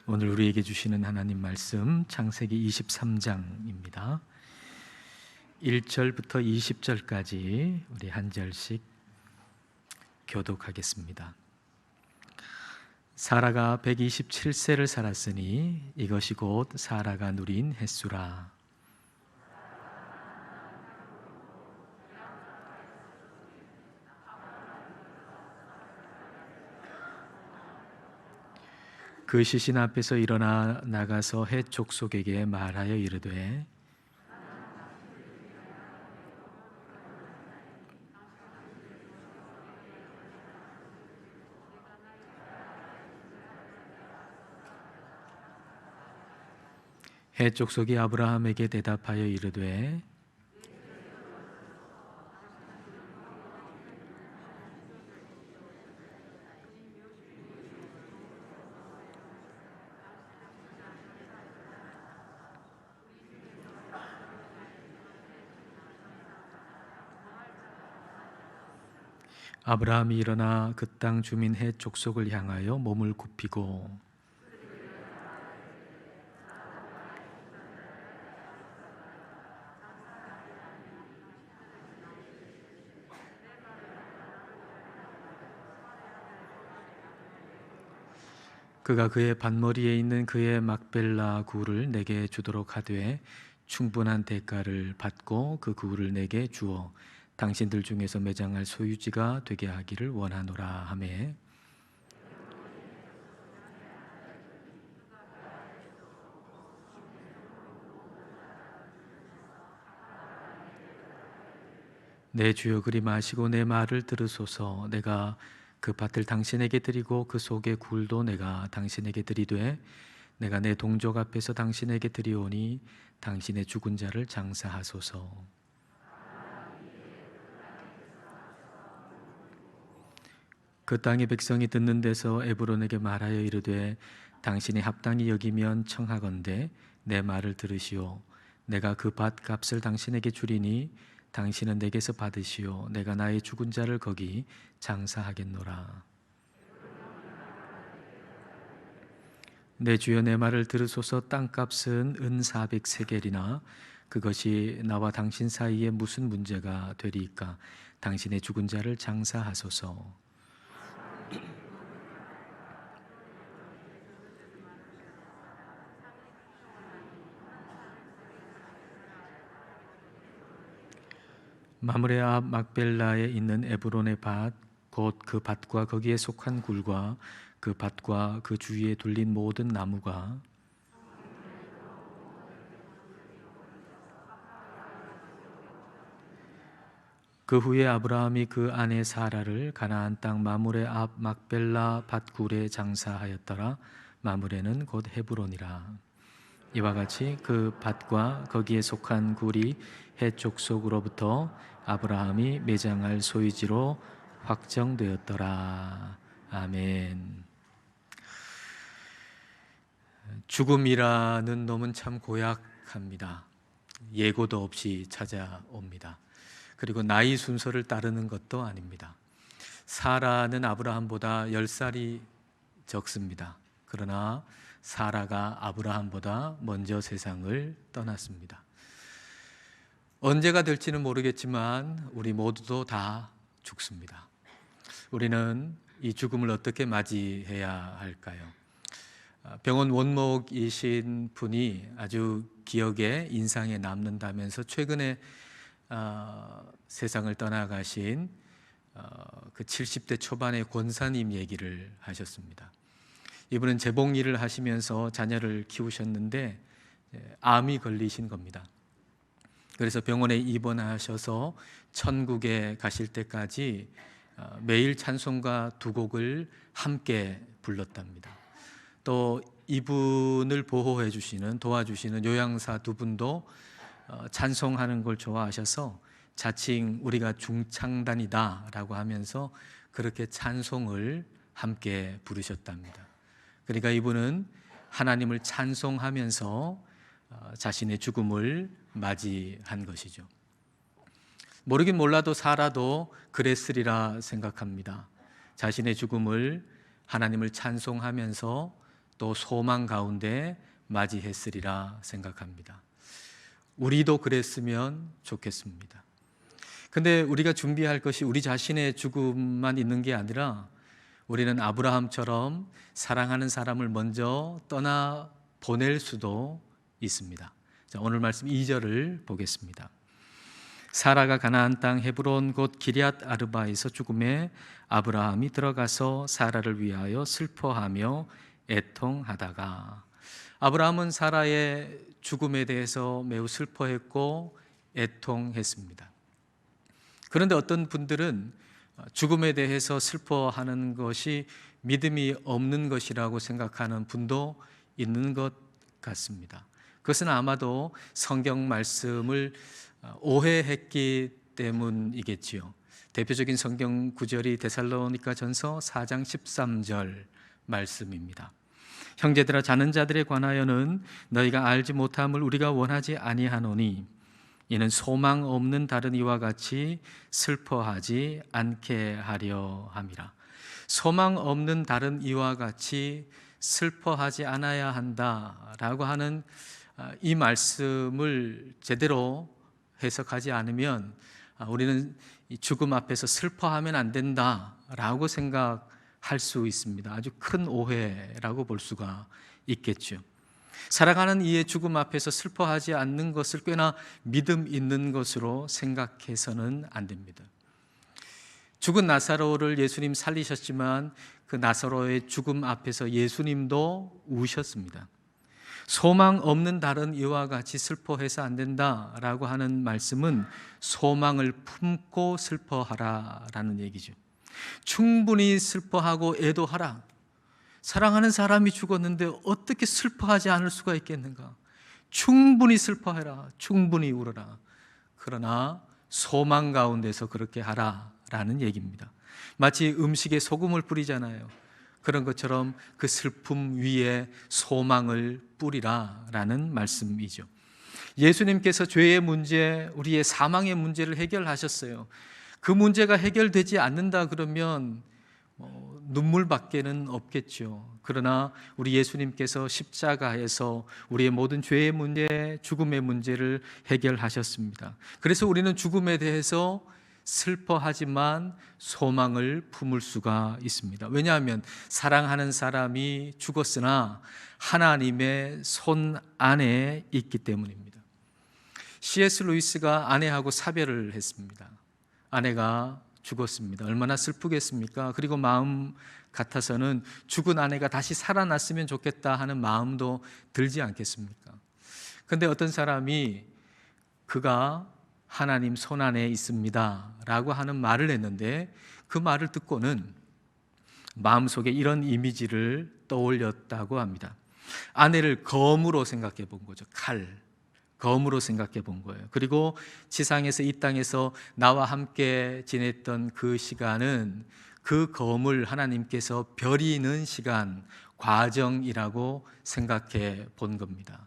오늘 우리에게 주시는 하나님 말씀 창세기 23장입니다. 1절부터 20절까지 우리 한 절씩 교독하겠습니다. 사라가 127세를 살았으니 이것이 곧 사라가 누린 햇수라. 그 시신 앞에서 일어나 나가서 헷 족속에게 말하여 이르되 헷 족속이 아브라함에게 대답하여 이르되 아브라함이 일어나 그 땅 주민 헷 족속을 향하여 몸을 굽히고 그가 그의 밭머리에 있는 그의 막벨라 구를 내게 주도록 하되 충분한 대가를 받고 그 구를 내게 주어 당신들 중에서 매장할 소유지가 되게 하기를 원하노라 하매 내 주여 그리 마시고 내 말을 들으소서. 내가 그 밭을 당신에게 드리고 그 속의 굴도 내가 당신에게 드리되 내가 내 동족 앞에서 당신에게 드리오니 당신의 죽은 자를 장사하소서. 그 땅의 백성이 듣는 데서 에브론에게 말하여 이르되 당신이 합당히 여기면 청하건대 내 말을 들으시오. 내가 그 밭 값을 당신에게 주리니 당신은 내게서 받으시오. 내가 나의 죽은 자를 거기 장사하겠노라. 내 주여 내 말을 들으소서. 땅값은 은 400세겔이나 그것이 나와 당신 사이에 무슨 문제가 되리이까. 당신의 죽은 자를 장사하소서. 마므레 앞 막벨라에 있는 에브론의 밭 곧 그 밭과 거기에 속한 굴과 그 밭과 그 주위에 둘린 모든 나무가 그 후에 아브라함이 그 아내 사라를 가나안 땅 마므레 앞 막벨라 밭굴에 장사하였더라. 마므레는 곧 헤브론이라. 이와 같이 그 밭과 거기에 속한 굴이 헷 족속으로부터 아브라함이 매장할 소유지로 확정되었더라. 아멘. 죽음이라는 놈은 참 고약합니다. 예고도 없이 찾아옵니다. 그리고 나이 순서를 따르는 것도 아닙니다. 사라는 아브라함보다 10살이 적습니다. 그러나 사라가 아브라함보다 먼저 세상을 떠났습니다. 언제가 될지는 모르겠지만 우리 모두도 다 죽습니다. 우리는 이 죽음을 어떻게 맞이해야 할까요? 병원 원목이신 분이 아주 기억에 인상에 남는다면서 최근에 세상을 떠나가신 그 70대 초반의 권사님 얘기를 하셨습니다. 이분은 재봉 일을 하시면서 자녀를 키우셨는데 암이 걸리신 겁니다. 그래서 병원에 입원하셔서 천국에 가실 때까지 매일 찬송가 2곡을 함께 불렀답니다. 또 이분을 보호해 주시는 도와주시는 요양사 2분도 찬송하는 걸 좋아하셔서 자칭 우리가 중창단이다 라고 하면서 그렇게 찬송을 함께 부르셨답니다. 그러니까 이분은 하나님을 찬송하면서 자신의 죽음을 맞이한 것이죠. 모르긴 몰라도 사라도 그랬으리라 생각합니다. 자신의 죽음을 하나님을 찬송하면서 또 소망 가운데 맞이했으리라 생각합니다. 우리도 그랬으면 좋겠습니다. 근데 우리가 준비할 것이 우리 자신의 죽음만 있는 게 아니라 우리는 아브라함처럼 사랑하는 사람을 먼저 떠나 보낼 수도 있습니다. 자, 오늘 말씀 2절을 보겠습니다. 사라가 가나안 땅 헤브론 곧 기럇 아르바에서 죽음에 아브라함이 들어가서 사라를 위하여 슬퍼하며 애통하다가. 아브라함은 사라의 죽음에 대해서 매우 슬퍼했고 애통했습니다. 그런데 어떤 분들은 죽음에 대해서 슬퍼하는 것이 믿음이 없는 것이라고 생각하는 분도 있는 것 같습니다. 그것은 아마도 성경 말씀을 오해했기 때문이겠지요. 대표적인 성경 구절이 데살로니가 전서 4장 13절 말씀입니다. 형제들아, 자는 자들에 관하여는 너희가 알지 못함을 우리가 원하지 아니하노니 이는 소망 없는 다른 이와 같이 슬퍼하지 않게 하려 함이라. 소망 없는 다른 이와 같이 슬퍼하지 않아야 한다라고 하는 이 말씀을 제대로 해석하지 않으면 우리는 죽음 앞에서 슬퍼하면 안 된다라고 생각할 수 있습니다. 아주 큰 오해라고 볼 수가 있겠죠. 살아가는 이의 죽음 앞에서 슬퍼하지 않는 것을 꽤나 믿음 있는 것으로 생각해서는 안 됩니다. 죽은 나사로를 예수님 살리셨지만 그 나사로의 죽음 앞에서 예수님도 우셨습니다. 소망 없는 다른 이와 같이 슬퍼해서 안 된다라고 하는 말씀은 소망을 품고 슬퍼하라라는 얘기죠. 충분히 슬퍼하고 애도하라. 사랑하는 사람이 죽었는데 어떻게 슬퍼하지 않을 수가 있겠는가? 충분히 슬퍼해라. 충분히 울어라. 그러나 소망 가운데서 그렇게 하라라는 얘기입니다. 마치 음식에 소금을 뿌리잖아요. 그런 것처럼 그 슬픔 위에 소망을 뿌리라라는 말씀이죠. 예수님께서 죄의 문제, 우리의 사망의 문제를 해결하셨어요. 그 문제가 해결되지 않는다 그러면 눈물밖에는 없겠죠. 그러나 우리 예수님께서 십자가에서 우리의 모든 죄의 문제, 죽음의 문제를 해결하셨습니다. 그래서 우리는 죽음에 대해서 슬퍼하지만 소망을 품을 수가 있습니다. 왜냐하면 사랑하는 사람이 죽었으나 하나님의 손 안에 있기 때문입니다. C.S. 루이스가 아내하고 사별을 했습니다. 아내가 죽었습니다. 얼마나 슬프겠습니까? 그리고 마음 같아서는 죽은 아내가 다시 살아났으면 좋겠다 하는 마음도 들지 않겠습니까? 그런데 어떤 사람이 그가 하나님 손 안에 있습니다 라고 하는 말을 했는데 그 말을 듣고는 마음속에 이런 이미지를 떠올렸다고 합니다. 아내를 검으로 생각해 본 거죠. 검으로 생각해 본 거예요. 그리고 지상에서 이 땅에서 나와 함께 지냈던 그 시간은 그 검을 하나님께서 벼리는 시간, 과정이라고 생각해 본 겁니다.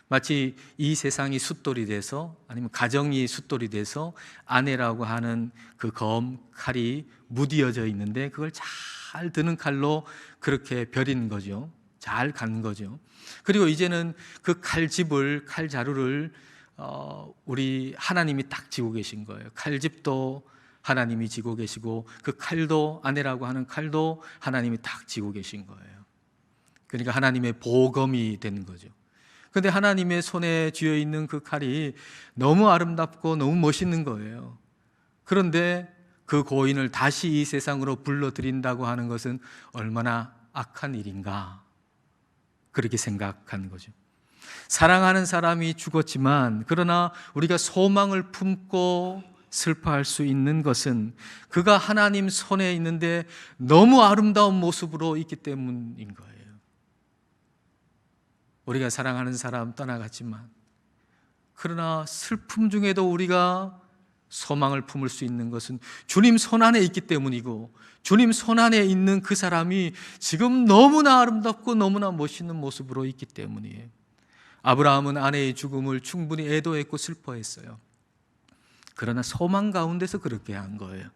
마치 이 세상이 숫돌이 돼서 아니면 가정이 숫돌이 돼서 아내라고 하는 그 검 칼이 무디어져 있는데 그걸 잘 드는 칼로 그렇게 벼린 거죠. 잘 간 거죠. 그리고 이제는 그 칼집을, 칼자루를 우리 하나님이 딱 쥐고 계신 거예요. 칼집도 하나님이 쥐고 계시고 그 칼도, 아내라고 하는 칼도 하나님이 딱 쥐고 계신 거예요. 그러니까 하나님의 보검이 된 거죠. 그런데 하나님의 손에 쥐어 있는 그 칼이 너무 아름답고 너무 멋있는 거예요. 그런데 그 고인을 다시 이 세상으로 불러들인다고 하는 것은 얼마나 악한 일인가, 그렇게 생각한 거죠. 사랑하는 사람이 죽었지만 그러나 우리가 소망을 품고 슬퍼할 수 있는 것은 그가 하나님 손에 있는데 너무 아름다운 모습으로 있기 때문인 거예요. 우리가 사랑하는 사람 떠나갔지만 그러나 슬픔 중에도 우리가 소망을 품을 수 있는 것은 주님 손 안에 있기 때문이고 주님 손 안에 있는 그 사람이 지금 너무나 아름답고 너무나 멋있는 모습으로 있기 때문이에요. 아브라함은 아내의 죽음을 충분히 애도했고 슬퍼했어요. 그러나 소망 가운데서 그렇게 한 거예요.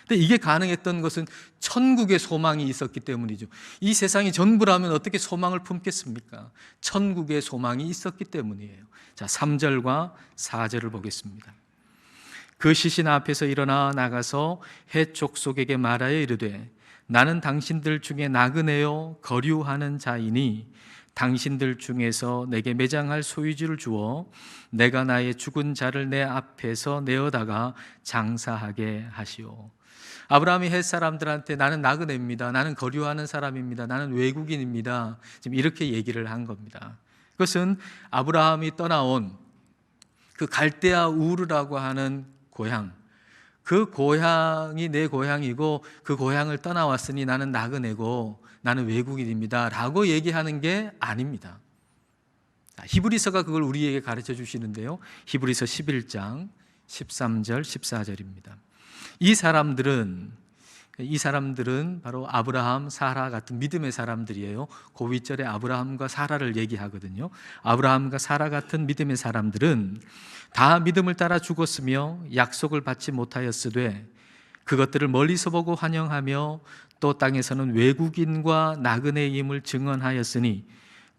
근데 이게 가능했던 것은 천국의 소망이 있었기 때문이죠. 이 세상이 전부라면 어떻게 소망을 품겠습니까? 천국의 소망이 있었기 때문이에요. 자, 3절과 4절을 보겠습니다. 그 시신 앞에서 일어나 나가서 해 족속에게 말하여 이르되 나는 당신들 중에 나그네요 거류하는 자이니 당신들 중에서 내게 매장할 소유지를 주어 내가 나의 죽은 자를 내 앞에서 내어다가 장사하게 하시오. 아브라함이 헷 사람들한테 나는 나그네입니다, 나는 거류하는 사람입니다, 나는 외국인입니다, 지금 이렇게 얘기를 한 겁니다. 그것은 아브라함이 떠나온 그 갈대아 우르라고 하는 고향, 그 고향이 내 고향이고 그 고향을 떠나왔으니 나는 나그네고 나는 외국인입니다 라고 얘기하는 게 아닙니다. 히브리서가 그걸 우리에게 가르쳐 주시는데요, 히브리서 11장 13절 14절입니다. 이 사람들은 바로 아브라함, 사라 같은 믿음의 사람들이에요. 그 윗절에 아브라함과 사라를 얘기하거든요. 아브라함과 사라 같은 믿음의 사람들은 다 믿음을 따라 죽었으며 약속을 받지 못하였으되 그것들을 멀리서 보고 환영하며 또 땅에서는 외국인과 나그네임을 증언하였으니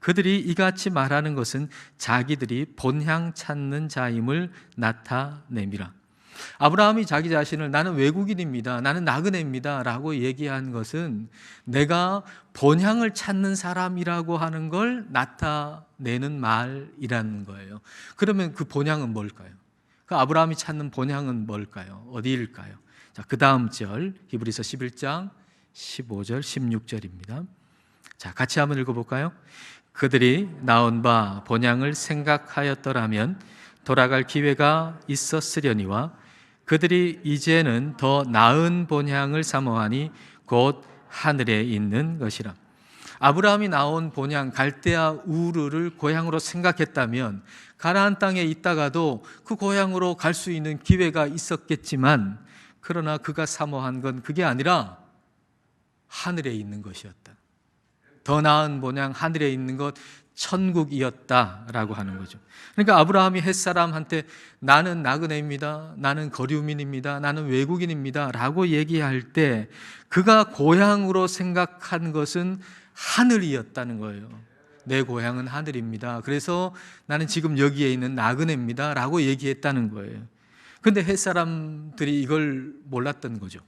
그들이 이같이 말하는 것은 자기들이 본향 찾는 자임을 나타내미라. 아브라함이 자기 자신을 나는 외국인입니다, 나는 나그네입니다 라고 얘기한 것은 내가 본향을 찾는 사람이라고 하는 걸 나타내는 말이라는 거예요. 그러면 그 본향은 뭘까요? 그 아브라함이 찾는 본향은 뭘까요? 어디일까요? 자, 그 다음 절 히브리서 11장 15절 16절입니다. 자, 같이 한번 읽어볼까요? 그들이 나온 바 본향을 생각하였더라면 돌아갈 기회가 있었으려니와 그들이 이제는 더 나은 본향을 사모하니 곧 하늘에 있는 것이라. 아브라함이 나온 본향 갈대아 우르를 고향으로 생각했다면 가나안 땅에 있다가도 그 고향으로 갈 수 있는 기회가 있었겠지만 그러나 그가 사모한 건 그게 아니라 하늘에 있는 것이었다. 더 나은 본향 하늘에 있는 것, 천국이었다라고 하는 거죠. 그러니까 아브라함이 햇사람한테 나는 나그네입니다, 나는 거류민입니다, 나는 외국인입니다 라고 얘기할 때 그가 고향으로 생각한 것은 하늘이었다는 거예요. 내 고향은 하늘입니다, 그래서 나는 지금 여기에 있는 나그네입니다 라고 얘기했다는 거예요. 그런데 햇사람들이 이걸 몰랐던 거죠.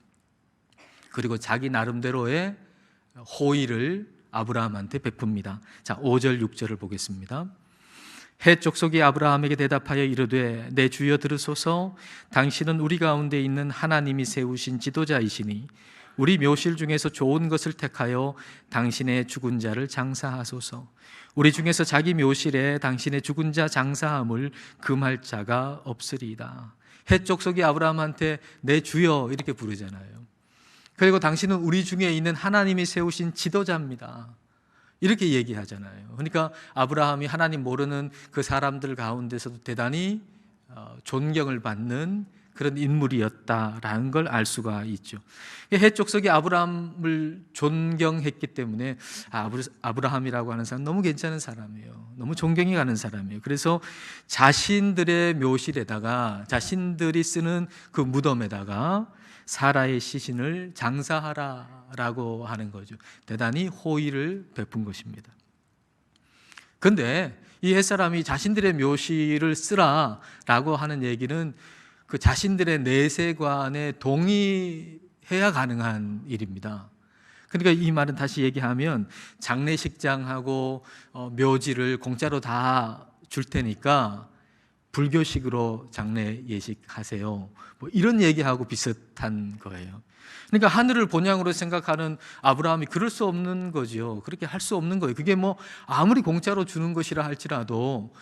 그리고 자기 나름대로의 호의를 아브라함한테 베풉니다. 자, 5절 6절을 보겠습니다. 헷 족속이 아브라함에게 대답하여 이르되 내 주여 들으소서. 당신은 우리 가운데 있는 하나님이 세우신 지도자이시니 우리 묘실 중에서 좋은 것을 택하여 당신의 죽은 자를 장사하소서. 우리 중에서 자기 묘실에 당신의 죽은 자 장사함을 금할 자가 없으리이다. 헷 족속이 아브라함한테 내 주여 이렇게 부르잖아요. 그리고 당신은 우리 중에 있는 하나님이 세우신 지도자입니다 이렇게 얘기하잖아요. 그러니까 아브라함이 하나님 모르는 그 사람들 가운데서도 대단히 존경을 받는 그런 인물이었다라는 걸 알 수가 있죠. 헷 족속이 아브라함을 존경했기 때문에 아브라함이라고 하는 사람 너무 괜찮은 사람이에요. 너무 존경이 가는 사람이에요. 그래서 자신들의 묘실에다가 자신들이 쓰는 그 무덤에다가 사라의 시신을 장사하라라고 하는 거죠. 대단히 호의를 베푼 것입니다. 그런데 이 햇사람이 자신들의 묘실을 쓰라라고 하는 얘기는 그 자신들의 내세관에 동의해야 가능한 일입니다. 그러니까 이 말은 다시 얘기하면 장례식장하고 묘지를 공짜로 다 줄 테니까 불교식으로 장례 예식하세요, 뭐 이런 얘기하고 비슷한 거예요. 그러니까 하늘을 본향으로 생각하는 아브라함이 그럴 수 없는 거죠. 그렇게 할 수 없는 거예요. 그게 뭐 아무리 공짜로 주는 것이라 할지라도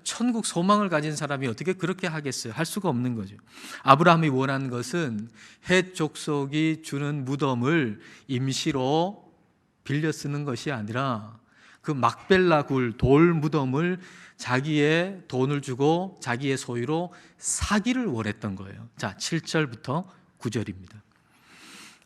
천국 소망을 가진 사람이 어떻게 그렇게 하겠어요? 할 수가 없는 거죠. 아브라함이 원한 것은 헷 족속이 주는 무덤을 임시로 빌려 쓰는 것이 아니라 그 막벨라 굴 돌 무덤을 자기의 돈을 주고 자기의 소유로 사기를 원했던 거예요. 자, 7절부터 9절입니다.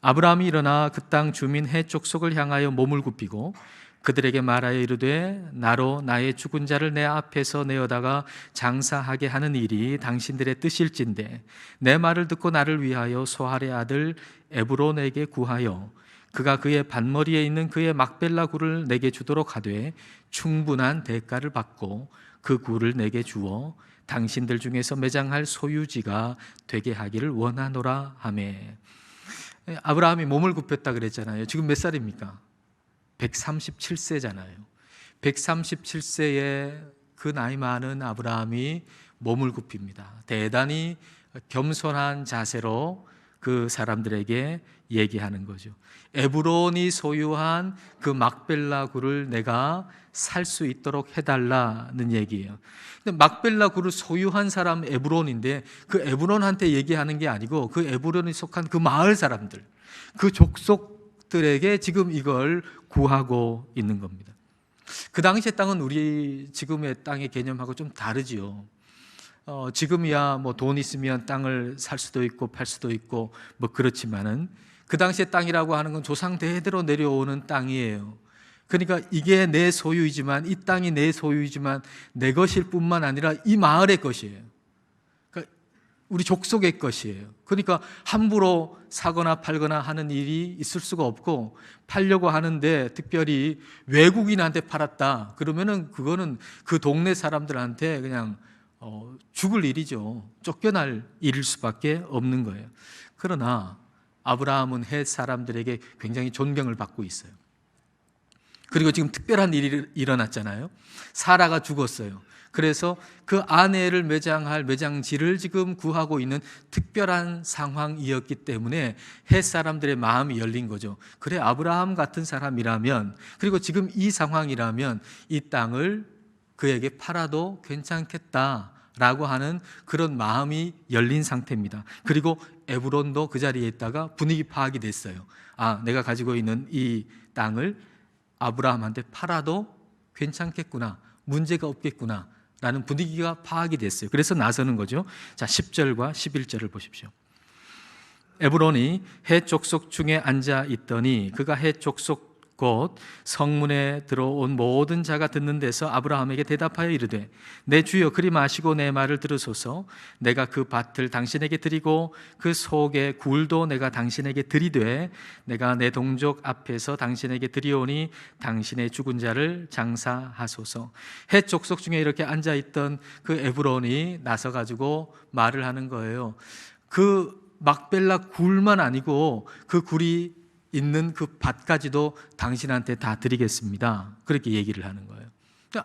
아브라함이 일어나 그 땅 주민 헷 족속을 향하여 몸을 굽히고 그들에게 말하여 이르되 나로 나의 죽은 자를 내 앞에서 내어다가 장사하게 하는 일이 당신들의 뜻일진데 내 말을 듣고 나를 위하여 소할의 아들 에브론에게 구하여 그가 그의 반머리에 있는 그의 막벨라 굴을 내게 주도록 하되 충분한 대가를 받고 그 굴을 내게 주어 당신들 중에서 매장할 소유지가 되게 하기를 원하노라 하매. 아브라함이 몸을 굽혔다 그랬잖아요. 지금 몇 살입니까? 137세잖아요. 137세에 그 나이 많은 아브라함이 몸을 굽힙니다. 대단히 겸손한 자세로 그 사람들에게 얘기하는 거죠. 에브론이 소유한 그 막벨라 굴을 내가 살 수 있도록 해달라는 얘기예요. 근데 막벨라 굴을 소유한 사람 에브론인데 그 에브론한테 얘기하는 게 아니고 그 에브론이 속한 그 마을 사람들, 그 족속들에게 지금 이걸 구하고 있는 겁니다. 그 당시의 땅은 우리 지금의 땅의 개념하고 좀 다르지요. 지금이야 뭐 돈 있으면 땅을 살 수도 있고 팔 수도 있고 뭐 그렇지만은 그 당시의 땅이라고 하는 건 조상 대대로 내려오는 땅이에요. 그러니까 이게 내 소유이지만, 이 땅이 내 소유이지만 내 것일 뿐만 아니라 이 마을의 것이에요. 그러니까 우리 족속의 것이에요. 그러니까 함부로 사거나 팔거나 하는 일이 있을 수가 없고, 팔려고 하는데 특별히 외국인한테 팔았다 그러면은 그거는 그 동네 사람들한테 그냥 죽을 일이죠. 쫓겨날 일일 수밖에 없는 거예요. 그러나 아브라함은 헷 사람들에게 굉장히 존경을 받고 있어요. 그리고 지금 특별한 일이 일어났잖아요. 사라가 죽었어요. 그래서 그 아내를 매장할 매장지를 지금 구하고 있는 특별한 상황이었기 때문에 헷 사람들의 마음이 열린 거죠. 그래, 아브라함 같은 사람이라면, 그리고 지금 이 상황이라면 이 땅을 그에게 팔아도 괜찮겠다라고 하는 그런 마음이 열린 상태입니다. 그리고 에브론도 그 자리에 있다가 분위기 파악이 됐어요. 아, 내가 가지고 있는 이 땅을 아브라함한테 팔아도 괜찮겠구나, 문제가 없겠구나 라는 분위기가 파악이 됐어요. 그래서 나서는 거죠. 자, 10절과 11절을 보십시오. 에브론이 헷 족속 중에 앉아 있더니 그가 헷 족속 곧 성문에 들어온 모든 자가 듣는 데서 아브라함에게 대답하여 이르되 내 주여 그리 마시고 내 말을 들으소서. 내가 그 밭을 당신에게 드리고 그 속의 굴도 내가 당신에게 드리되 내가 내 동족 앞에서 당신에게 드리오니 당신의 죽은 자를 장사하소서. 헷 족속 중에 이렇게 앉아있던 그 에브론이 나서가지고 말을 하는 거예요. 그 막벨라 굴만 아니고 그 굴이 있는 그 밭까지도 당신한테 다 드리겠습니다. 그렇게 얘기를 하는 거예요.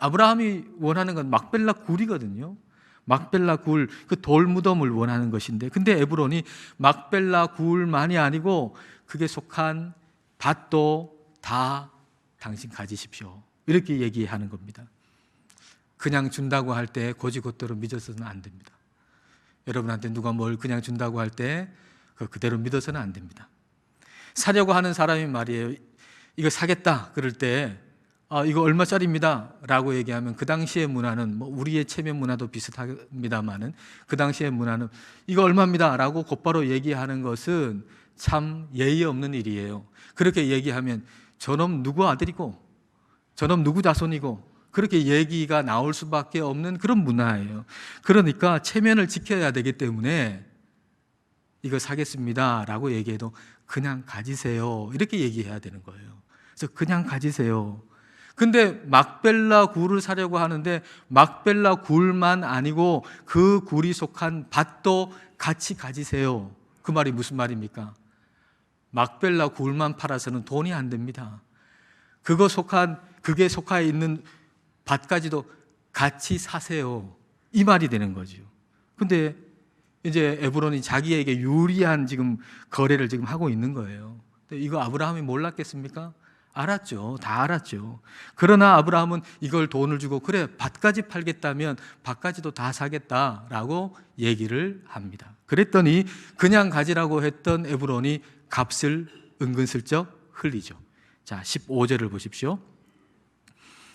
아브라함이 원하는 건 막벨라 굴이거든요. 막벨라 굴, 그 돌무덤을 원하는 것인데, 근데 에브론이 막벨라 굴만이 아니고 그게 속한 밭도 다 당신 가지십시오. 이렇게 얘기하는 겁니다. 그냥 준다고 할 때 고지고대로 믿어서는 안 됩니다. 여러분한테 누가 뭘 그냥 준다고 할 때 그대로 믿어서는 안 됩니다. 사려고 하는 사람이 말이에요. 이거 사겠다 그럴 때 이거 얼마짜리입니다 라고 얘기하면 그 당시의 문화는, 뭐 우리의 체면 문화도 비슷합니다만은 그 당시의 문화는 이거 얼마입니다 라고 곧바로 얘기하는 것은 참 예의 없는 일이에요. 그렇게 얘기하면 저놈 누구 아들이고 저놈 누구 자손이고 그렇게 얘기가 나올 수밖에 없는 그런 문화예요. 그러니까 체면을 지켜야 되기 때문에 이거 사겠습니다 라고 얘기해도 그냥 가지세요 이렇게 얘기해야 되는 거예요. 그래서 그냥 가지세요. 근데 막벨라 굴을 사려고 하는데 막벨라 굴만 아니고 그 굴이 속한 밭도 같이 가지세요. 그 말이 무슨 말입니까? 막벨라 굴만 팔아서는 돈이 안 됩니다. 그게 속하 있는 밭까지도 같이 사세요 이 말이 되는 거죠. 근데 이제 에브론이 자기에게 유리한 지금 거래를 지금 하고 있는 거예요. 근데 이거 아브라함이 몰랐겠습니까? 알았죠. 다 알았죠. 그러나 아브라함은 이걸 돈을 주고 그래 밭까지 팔겠다면 밭까지도 다 사겠다라고 얘기를 합니다. 그랬더니 그냥 가지라고 했던 에브론이 값을 은근슬쩍 흘리죠. 자, 15절을 보십시오.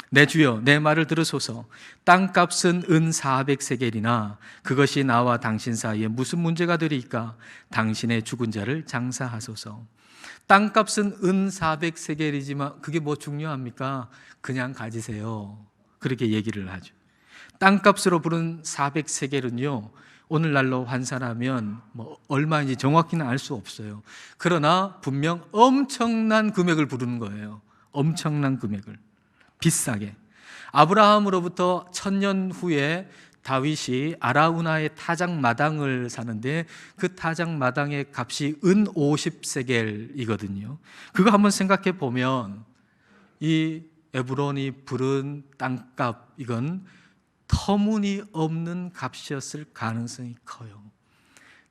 내 주여 내 말을 들으소서. 땅값은 은 400세겔이나 그것이 나와 당신 사이에 무슨 문제가 되리까? 당신의 죽은 자를 장사하소서. 땅값은 은 400세겔이지만 그게 뭐 중요합니까? 그냥 가지세요. 그렇게 얘기를 하죠. 땅값으로 부른 400세겔은요, 오늘날로 환산하면 뭐 얼마인지 정확히는 알 수 없어요. 그러나 분명 엄청난 금액을 부르는 거예요. 엄청난 금액을. 비싸게. 아브라함으로부터 1000년 후에 다윗이 아라우나의 타작마당을 사는데 그 타작마당의 값이 은 50세겔이거든요. 그거 한번 생각해 보면 이 에브론이 부른 땅값, 이건 터무니없는 값이었을 가능성이 커요.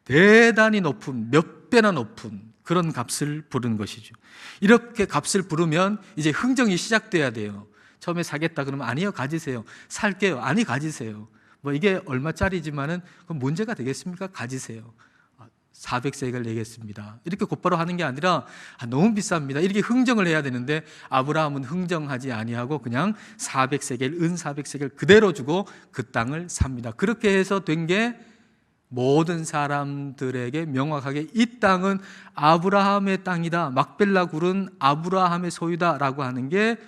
대단히 높은, 몇 배나 높은 그런 값을 부른 것이죠. 이렇게 값을 부르면 이제 흥정이 시작돼야 돼요. 처음에 사겠다 그러면 아니요, 가지세요. 살게요. 아니, 가지세요. 뭐 이게 얼마짜리지만은 그럼 문제가 되겠습니까? 가지세요. 400세겔 내겠습니다. 이렇게 곧바로 하는 게 아니라 너무 비쌉니다. 이렇게 흥정을 해야 되는데 아브라함은 흥정하지 아니하고 그냥 400세겔, 은 400세겔 그대로 주고 그 땅을 삽니다. 그렇게 해서 된 게 모든 사람들에게 명확하게 이 땅은 아브라함의 땅이다, 막벨라 굴은 아브라함의 소유다라고 하는 게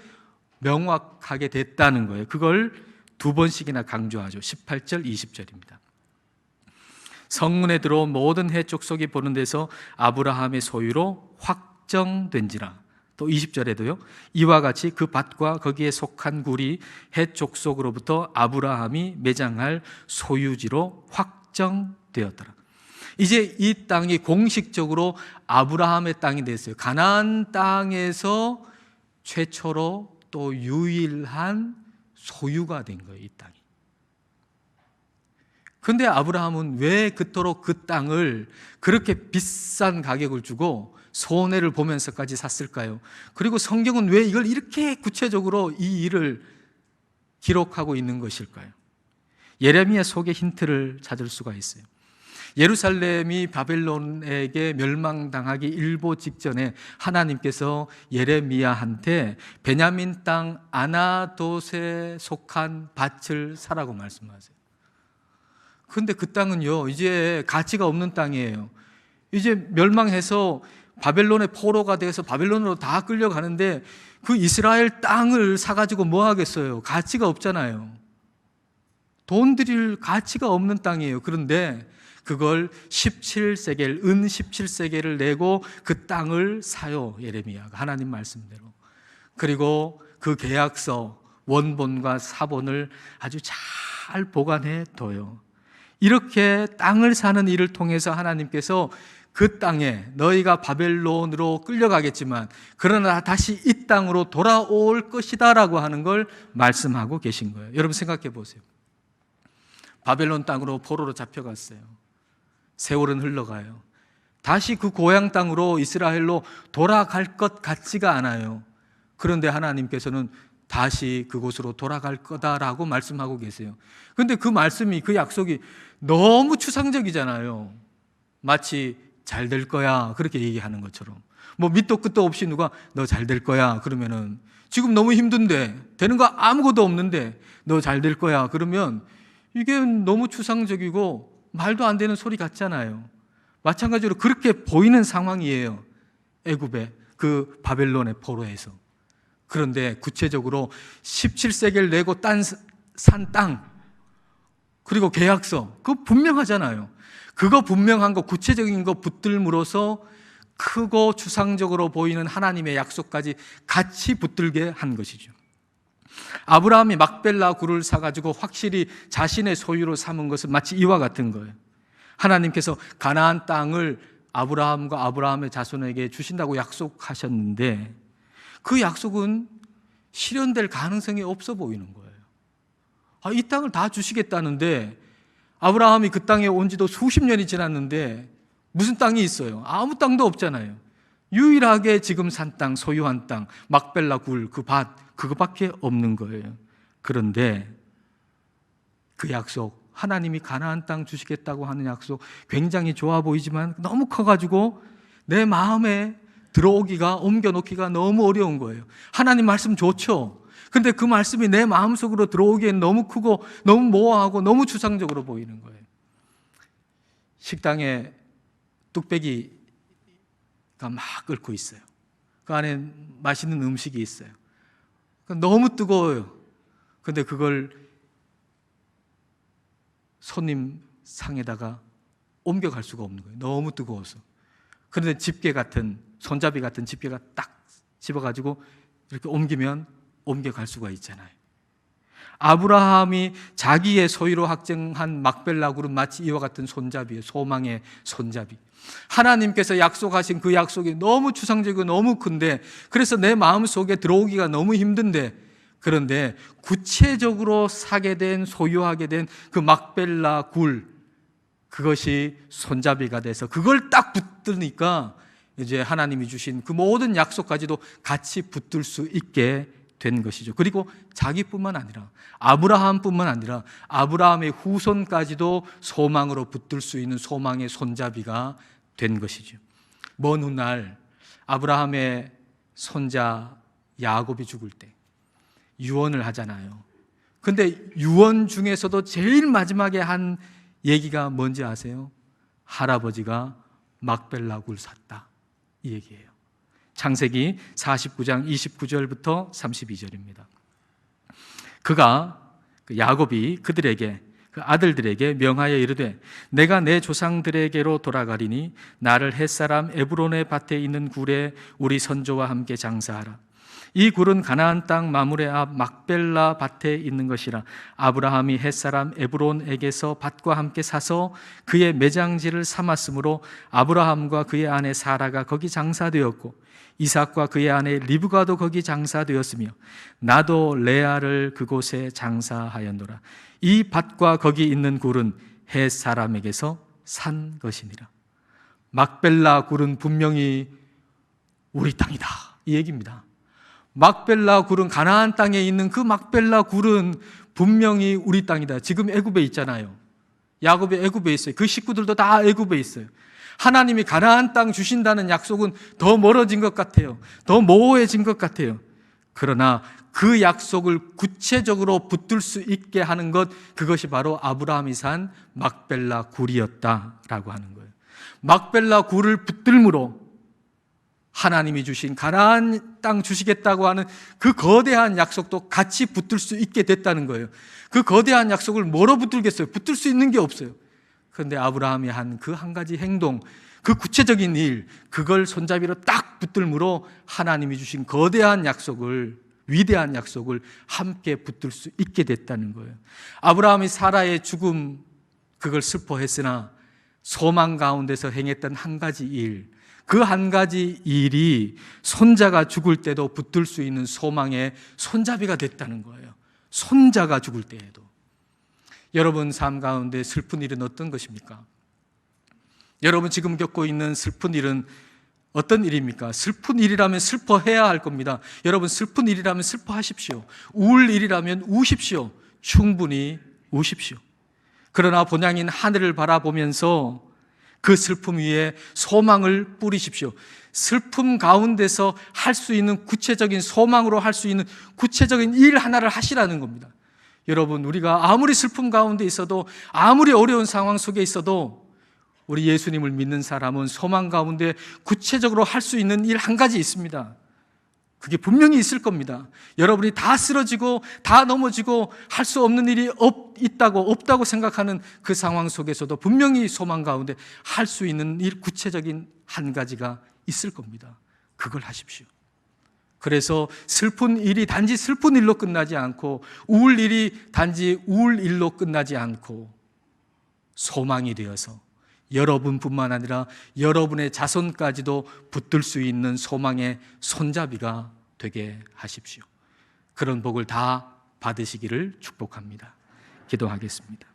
명확하게 됐다는 거예요. 그걸 두 번씩이나 강조하죠. 18절, 20절입니다. 성문에 들어온 모든 헷 족속이 보는 데서 아브라함의 소유로 확정된지라. 또 20절에도요, 이와 같이 그 밭과 거기에 속한 굴이 헷 족속으로부터 아브라함이 매장할 소유지로 확정되었더라. 이제 이 땅이 공식적으로 아브라함의 땅이 됐어요. 가나안 땅에서 최초로 또 유일한 소유가 된 거예요, 이 땅이. 그런데 아브라함은 왜 그토록 그 땅을 그렇게 비싼 가격을 주고 손해를 보면서까지 샀을까요? 그리고 성경은 왜 이걸 이렇게 구체적으로 이 일을 기록하고 있는 것일까요? 예레미야 속의 힌트를 찾을 수가 있어요. 예루살렘이 바벨론에게 멸망당하기 일보 직전에 하나님께서 예레미야한테 베냐민 땅 아나돗에 속한 밭을 사라고 말씀하세요. 그런데 그 땅은요, 이제 가치가 없는 땅이에요. 이제 멸망해서 바벨론의 포로가 돼서 바벨론으로 다 끌려가는데 그 이스라엘 땅을 사가지고 뭐 하겠어요? 가치가 없잖아요. 돈 들일 가치가 없는 땅이에요. 그런데 그걸 17세겔, 은 17세겔을 내고 그 땅을 사요, 예레미야가. 하나님 말씀대로. 그리고 그 계약서, 원본과 사본을 아주 잘 보관해 둬요. 이렇게 땅을 사는 일을 통해서 하나님께서 그 땅에 너희가 바벨론으로 끌려가겠지만 그러나 다시 이 땅으로 돌아올 것이다 라고 하는 걸 말씀하고 계신 거예요. 여러분 생각해 보세요. 바벨론 땅으로 포로로 잡혀갔어요. 세월은 흘러가요. 다시 그 고향 땅으로 이스라엘로 돌아갈 것 같지가 않아요. 그런데 하나님께서는 다시 그곳으로 돌아갈 거다라고 말씀하고 계세요. 그런데 그 말씀이, 그 약속이 너무 추상적이잖아요. 마치 잘 될 거야 그렇게 얘기하는 것처럼. 뭐 밑도 끝도 없이 누가 너 잘 될 거야 그러면은 지금 너무 힘든데, 되는 거 아무것도 없는데 너 잘 될 거야 그러면 이게 너무 추상적이고 말도 안 되는 소리 같잖아요. 마찬가지로 그렇게 보이는 상황이에요. 애굽의 그 바벨론의 포로에서. 그런데 구체적으로 17세겔 내고 산 땅, 그리고 계약서, 그거 분명하잖아요. 그거 분명한 거, 구체적인 거 붙들므로써 크고 추상적으로 보이는 하나님의 약속까지 같이 붙들게 한 것이죠. 아브라함이 막벨라 굴을 사가지고 확실히 자신의 소유로 삼은 것은 마치 이와 같은 거예요. 하나님께서 가나안 땅을 아브라함과 아브라함의 자손에게 주신다고 약속하셨는데 그 약속은 실현될 가능성이 없어 보이는 거예요. 이 땅을 다 주시겠다는데 아브라함이 그 땅에 온 지도 수십 년이 지났는데 무슨 땅이 있어요? 아무 땅도 없잖아요. 유일하게 지금 산 땅, 소유한 땅, 막벨라 굴, 그 밭, 그거밖에 없는 거예요. 그런데 그 약속, 하나님이 가나안 땅 주시겠다고 하는 약속 굉장히 좋아 보이지만 너무 커가지고 내 마음에 들어오기가, 옮겨놓기가 너무 어려운 거예요. 하나님 말씀 좋죠. 근데 그 말씀이 내 마음속으로 들어오기엔 너무 크고 너무 모호하고 너무 추상적으로 보이는 거예요. 식당에 뚝배기 막 끓고 있어요. 그 안에 맛있는 음식이 있어요. 너무 뜨거워요. 근데 그걸 손님 상에다가 옮겨갈 수가 없는 거예요. 너무 뜨거워서. 그런데 집게 같은, 손잡이 같은 집게가 딱 집어가지고 이렇게 옮기면 옮겨갈 수가 있잖아요. 아브라함이 자기의 소유로 확정한 막벨라 굴은 마치 이와 같은 손잡이에요. 소망의 손잡이. 하나님께서 약속하신 그 약속이 너무 추상적이고 너무 큰데, 그래서 내 마음속에 들어오기가 너무 힘든데, 그런데 구체적으로 사게 된, 소유하게 된 그 막벨라 굴, 그것이 손잡이가 돼서 그걸 딱 붙드니까 이제 하나님이 주신 그 모든 약속까지도 같이 붙들 수 있게 된 것이죠. 그리고 자기뿐만 아니라, 아브라함뿐만 아니라 아브라함의 후손까지도 소망으로 붙들 수 있는 소망의 손잡이가 된 것이죠. 먼 훗날 아브라함의 손자 야곱이 죽을 때 유언을 하잖아요. 근데 유언 중에서도 제일 마지막에 한 얘기가 뭔지 아세요? 할아버지가 막벨라 굴 샀다, 이 얘기예요. 창세기 49장 29절부터 32절입니다. 그가, 야곱이 그들에게, 그 아들들에게 명하여 이르되, 내가 내 조상들에게로 돌아가리니 나를 햇사람 에브론의 밭에 있는 굴에 우리 선조와 함께 장사하라. 이 굴은 가나안 땅 마므레 앞 막벨라 밭에 있는 것이라. 아브라함이 햇사람 에브론에게서 밭과 함께 사서 그의 매장지를 삼았으므로 아브라함과 그의 아내 사라가 거기 장사되었고 이삭과 그의 아내 리브가도 거기 장사되었으며 나도 레아를 그곳에 장사하였노라. 이 밭과 거기 있는 굴은 햇사람에게서 산 것이니라. 막벨라 굴은 분명히 우리 땅이다, 이 얘기입니다. 막벨라 굴은, 가나안 땅에 있는 그 막벨라 굴은 분명히 우리 땅이다. 지금 애굽에 있잖아요. 야곱이 애굽에 있어요. 그 식구들도 다 애굽에 있어요. 하나님이 가나안 땅 주신다는 약속은 더 멀어진 것 같아요. 더 모호해진 것 같아요. 그러나 그 약속을 구체적으로 붙들 수 있게 하는 것, 그것이 바로 아브라함이 산 막벨라 굴이었다라고 하는 거예요. 막벨라 굴을 붙들므로 하나님이 주신 가나안 땅 주시겠다고 하는 그 거대한 약속도 같이 붙들 수 있게 됐다는 거예요. 그 거대한 약속을 뭐로 붙들겠어요? 붙들 수 있는 게 없어요. 그런데 아브라함이 한 그 한 가지 행동, 그 구체적인 일, 그걸 손잡이로 딱 붙들므로 하나님이 주신 거대한 약속을, 위대한 약속을 함께 붙들 수 있게 됐다는 거예요. 아브라함이 사라의 죽음, 그걸 슬퍼했으나 소망 가운데서 행했던 한 가지 일, 그 한 가지 일이 손자가 죽을 때도 붙들 수 있는 소망의 손잡이가 됐다는 거예요. 손자가 죽을 때에도. 여러분 삶 가운데 슬픈 일은 어떤 것입니까? 여러분 지금 겪고 있는 슬픈 일은 어떤 일입니까? 슬픈 일이라면 슬퍼해야 할 겁니다. 여러분 슬픈 일이라면 슬퍼하십시오. 우울 일이라면 우십시오. 충분히 우십시오. 그러나 본향인 하늘을 바라보면서 그 슬픔 위에 소망을 뿌리십시오. 슬픔 가운데서 할 수 있는 구체적인, 소망으로 할 수 있는 구체적인 일 하나를 하시라는 겁니다. 여러분, 우리가 아무리 슬픔 가운데 있어도, 아무리 어려운 상황 속에 있어도 우리 예수님을 믿는 사람은 소망 가운데 구체적으로 할 수 있는 일 한 가지 있습니다. 그게 분명히 있을 겁니다. 여러분이 다 쓰러지고 다 넘어지고 할 수 없는 일이 없다고 생각하는 그 상황 속에서도 분명히 소망 가운데 할 수 있는 일, 구체적인 한 가지가 있을 겁니다. 그걸 하십시오. 그래서 슬픈 일이 단지 슬픈 일로 끝나지 않고, 우울 일이 단지 우울 일로 끝나지 않고, 소망이 되어서 여러분뿐만 아니라 여러분의 자손까지도 붙들 수 있는 소망의 손잡이가 되게 하십시오. 그런 복을 다 받으시기를 축복합니다. 기도하겠습니다.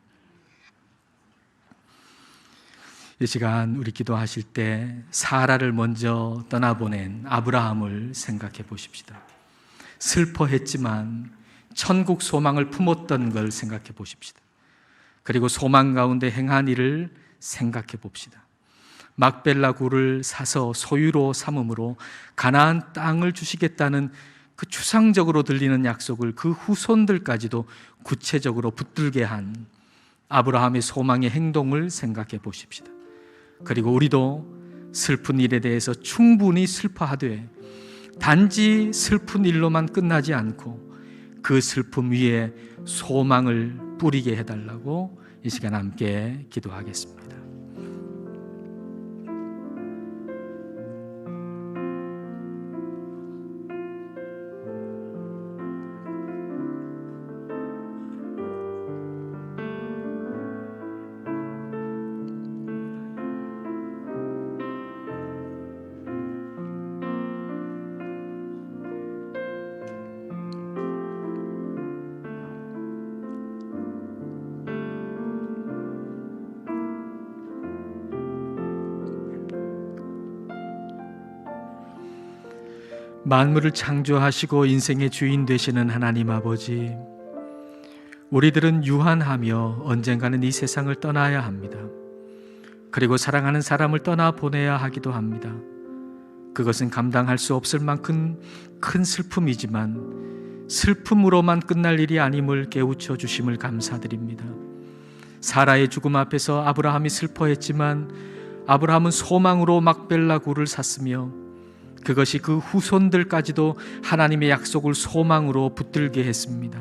이 시간 우리 기도하실 때 사라를 먼저 떠나보낸 아브라함을 생각해 보십시다. 슬퍼했지만 천국 소망을 품었던 걸 생각해 보십시다. 그리고 소망 가운데 행한 일을 생각해 봅시다. 막벨라 굴을 사서 소유로 삼음으로 가나안 땅을 주시겠다는 그 추상적으로 들리는 약속을 그 후손들까지도 구체적으로 붙들게 한 아브라함의 소망의 행동을 생각해 보십시다. 그리고 우리도 슬픈 일에 대해서 충분히 슬퍼하되 단지 슬픈 일로만 끝나지 않고 그 슬픔 위에 소망을 뿌리게 해달라고 이 시간 함께 기도하겠습니다. 만물을 창조하시고 인생의 주인 되시는 하나님 아버지, 우리들은 유한하며 언젠가는 이 세상을 떠나야 합니다. 그리고 사랑하는 사람을 떠나보내야 하기도 합니다. 그것은 감당할 수 없을 만큼 큰 슬픔이지만 슬픔으로만 끝날 일이 아님을 깨우쳐 주심을 감사드립니다. 사라의 죽음 앞에서 아브라함이 슬퍼했지만 아브라함은 소망으로 막벨라 굴을 샀으며 그것이 그 후손들까지도 하나님의 약속을 소망으로 붙들게 했습니다.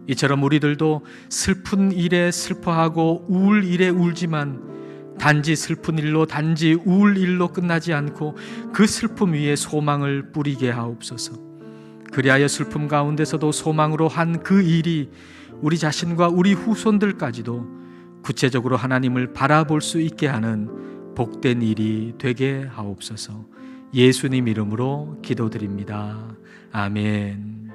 이처럼 우리들도 슬픈 일에 슬퍼하고 우울 일에 울지만 단지 슬픈 일로 단지 우울 일로 끝나지 않고 그 슬픔 위에 소망을 뿌리게 하옵소서. 그리하여 슬픔 가운데서도 소망으로 한 그 일이 우리 자신과 우리 후손들까지도 구체적으로 하나님을 바라볼 수 있게 하는 복된 일이 되게 하옵소서. 예수님 이름으로 기도드립니다. 아멘.